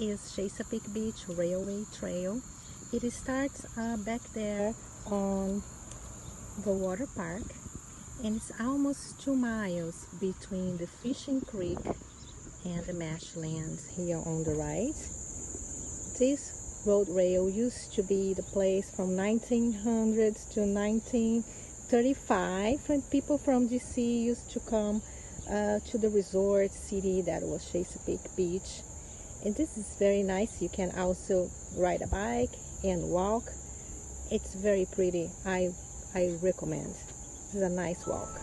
is Chesapeake Beach Railway Trail. It starts back there on the water park, and it's almost 2 miles between the fishing creek and the marshlands here on the right. This road rail used to be the place from 1900 to 1935 when people from DC used to come to the resort city that was Chesapeake Beach. And this is very nice. You can also ride a bike and walk. It's very pretty. I recommend. It's a nice walk.